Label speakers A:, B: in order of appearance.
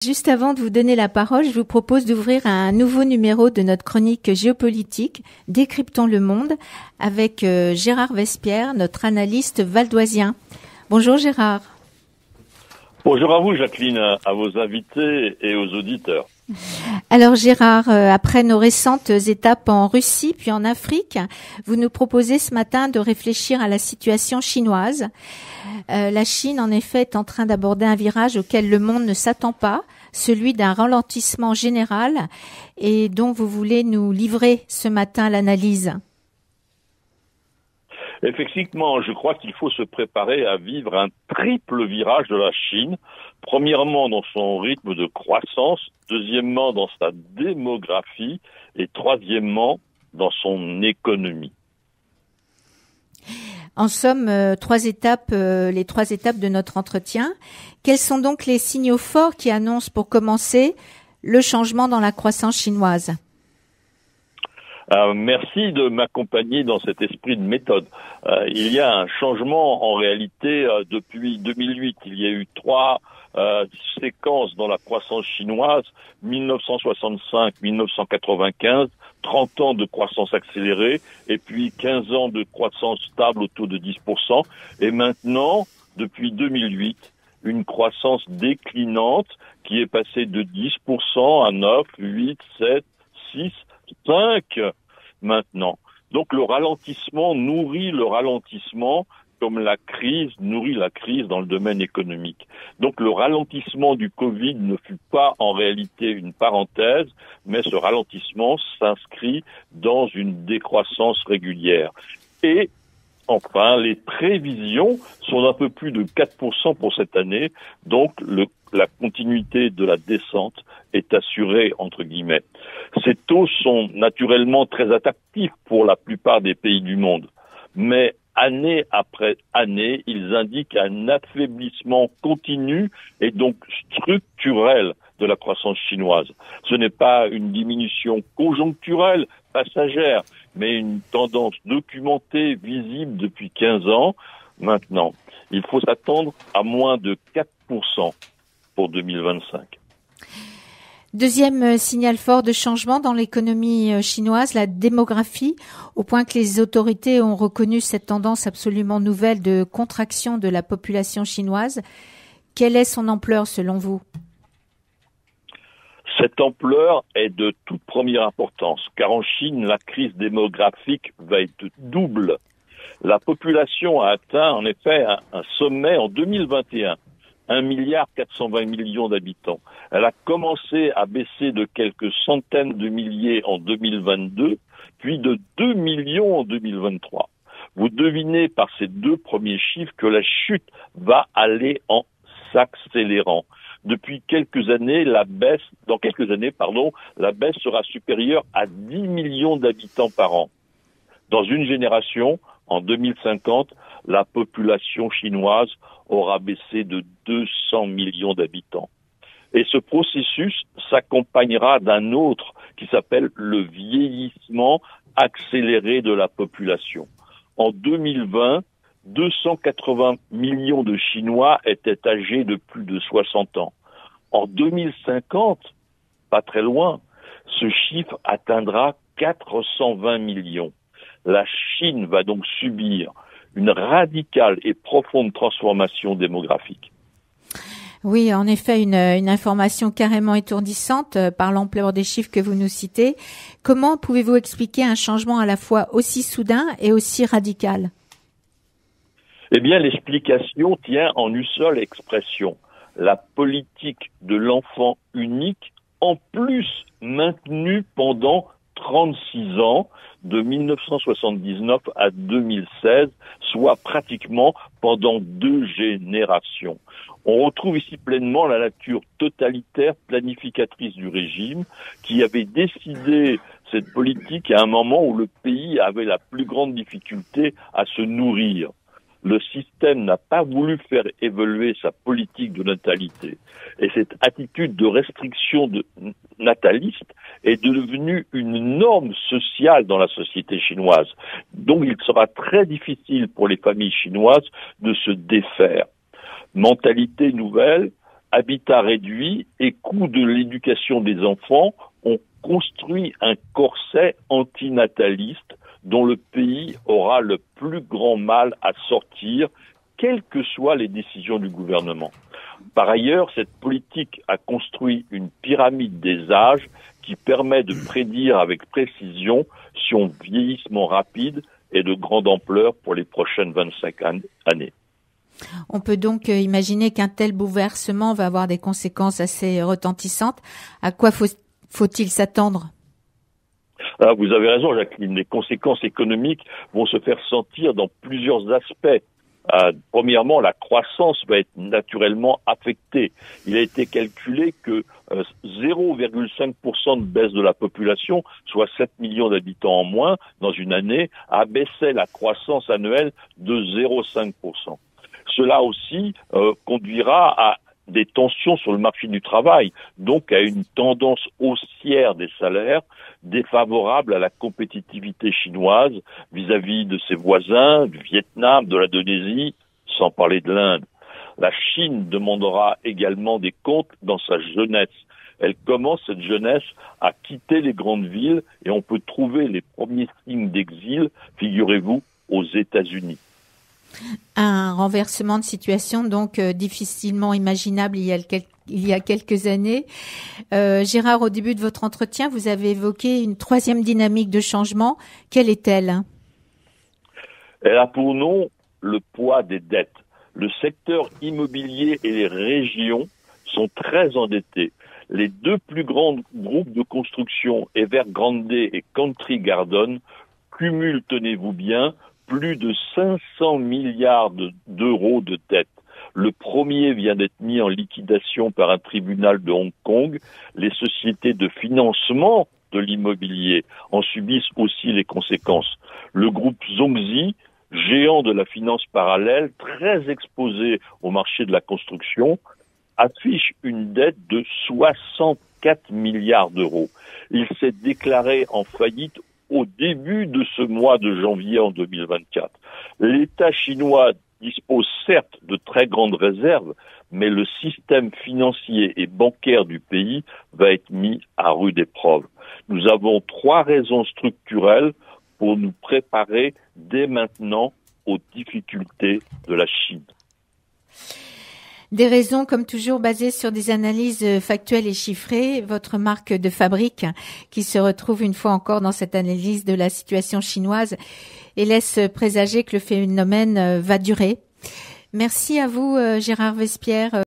A: Juste avant de vous donner la parole, je vous propose d'ouvrir un nouveau numéro de notre chronique géopolitique, Décryptons le monde, avec Gérard Vespierre, notre analyste valdoisien. Bonjour Gérard.
B: Bonjour à vous Jacqueline, à vos invités et aux auditeurs.
A: Alors Gérard, après nos récentes étapes en Russie puis en Afrique, vous nous proposez ce matin de réfléchir à la situation chinoise. La Chine, en effet, est en train d'aborder un virage auquel le monde ne s'attend pas, celui d'un ralentissement général et dont vous voulez nous livrer ce matin l'analyse.
B: Effectivement, je crois qu'il faut se préparer à vivre un triple virage de la Chine. Premièrement, dans son rythme de croissance. Deuxièmement, dans sa démographie. Et troisièmement, dans son économie.
A: En somme, les trois étapes de notre entretien. Quels sont donc les signaux forts qui annoncent, pour commencer, le changement dans la croissance chinoise ?
B: Merci de m'accompagner dans cet esprit de méthode. Il y a un changement en réalité depuis 2008. Il y a eu trois séquences dans la croissance chinoise, 1965-1995, 30 ans de croissance accélérée et puis 15 ans de croissance stable au taux de 10%. Et maintenant, depuis 2008, une croissance déclinante qui est passée de 10% à 9, 8, 7, 6, 5 maintenant. Donc le ralentissement nourrit le ralentissement comme la crise nourrit la crise dans le domaine économique. Donc le ralentissement du Covid ne fut pas en réalité une parenthèse, mais ce ralentissement s'inscrit dans une décroissance régulière. Et enfin, les prévisions sont d'un peu plus de 4% pour cette année, donc la continuité de la descente est assurée, entre guillemets. Ces taux sont naturellement très attractifs pour la plupart des pays du monde, mais année après année, ils indiquent un affaiblissement continu et donc structurel de la croissance chinoise. Ce n'est pas une diminution conjoncturelle, passagère, mais une tendance documentée, visible depuis 15 ans maintenant. Il faut s'attendre à moins de 4% pour 2025.
A: Deuxième signal fort de changement dans l'économie chinoise, la démographie, au point que les autorités ont reconnu cette tendance absolument nouvelle de contraction de la population chinoise. Quelle est son ampleur selon vous ?
B: Cette ampleur est de toute première importance, car en Chine, la crise démographique va être double. La population a atteint en effet un sommet en 2021. 1,420 milliard d'habitants. Elle a commencé à baisser de quelques centaines de milliers en 2022, puis de 2 millions en 2023. Vous devinez par ces deux premiers chiffres que la chute va aller en s'accélérant. Depuis quelques années, la baisse sera supérieure à 10 millions d'habitants par an. Dans une génération, en 2050, la population chinoise aura baissé de 200 millions d'habitants. Et ce processus s'accompagnera d'un autre qui s'appelle le vieillissement accéléré de la population. En 2020, 280 millions de Chinois étaient âgés de plus de 60 ans. En 2050, pas très loin, ce chiffre atteindra 420 millions. La Chine va donc subir une radicale et profonde transformation démographique.
A: Oui, en effet, une information carrément étourdissante par l'ampleur des chiffres que vous nous citez. Comment pouvez-vous expliquer un changement à la fois aussi soudain et aussi radical ?
B: Eh bien, l'explication tient en une seule expression. La politique de l'enfant unique, en plus maintenue pendant 36 ans, de 1979 à 2016, soit pratiquement pendant 2 générations. On retrouve ici pleinement la nature totalitaire, planificatrice du régime, qui avait décidé cette politique à un moment où le pays avait la plus grande difficulté à se nourrir. Le système n'a pas voulu faire évoluer sa politique de natalité. Et cette attitude de restriction nataliste est devenue une norme sociale dans la société chinoise. Donc il sera très difficile pour les familles chinoises de se défaire. Mentalité nouvelle, habitat réduit et coût de l'éducation des enfants ont construit un corset antinataliste dont le pays aura le plus grand mal à sortir, quelles que soient les décisions du gouvernement. Par ailleurs, cette politique a construit une pyramide des âges qui permet de prédire avec précision son vieillissement rapide et de grande ampleur pour les prochaines 25 années.
A: On peut donc imaginer qu'un tel bouleversement va avoir des conséquences assez retentissantes. À quoi faut-il s'attendre ?
B: Ah, vous avez raison, Jacqueline. Les conséquences économiques vont se faire sentir dans plusieurs aspects. Premièrement, la croissance va être naturellement affectée. Il a été calculé que 0,5% de baisse de la population, soit 7 millions d'habitants en moins dans une année, abaissait la croissance annuelle de 0,5%. Cela aussi conduira à des tensions sur le marché du travail, donc à une tendance haussière des salaires défavorable à la compétitivité chinoise vis-à-vis de ses voisins, du Vietnam, de l'Indonésie, sans parler de l'Inde. La Chine demandera également des comptes dans sa jeunesse. Elle commence, cette jeunesse, à quitter les grandes villes et on peut trouver les premiers signes d'exil, figurez-vous, aux États-Unis.
A: Un renversement de situation donc difficilement imaginable il y a quelques années. Gérard, au début de votre entretien, vous avez évoqué une troisième dynamique de changement. Quelle est-elle ?
B: Elle a pour nom le poids des dettes. Le secteur immobilier et les régions sont très endettés. Les deux plus grands groupes de construction, Evergrande et Country Garden, cumulent, tenez-vous bien, plus de 500 milliards d'euros de dettes. Le premier vient d'être mis en liquidation par un tribunal de Hong Kong. Les sociétés de financement de l'immobilier en subissent aussi les conséquences. Le groupe Zongzi, géant de la finance parallèle, très exposé au marché de la construction, affiche une dette de 64 milliards d'euros. Il s'est déclaré en faillite au début de ce mois de janvier en 2024. L'État chinois dispose certes de très grandes réserves, mais le système financier et bancaire du pays va être mis à rude épreuve. Nous avons 3 raisons structurelles pour nous préparer dès maintenant aux difficultés de la Chine.
A: Des raisons, comme toujours, basées sur des analyses factuelles et chiffrées. Votre marque de fabrique qui se retrouve une fois encore dans cette analyse de la situation chinoise et laisse présager que le phénomène va durer. Merci à vous, Gérard Vespierre.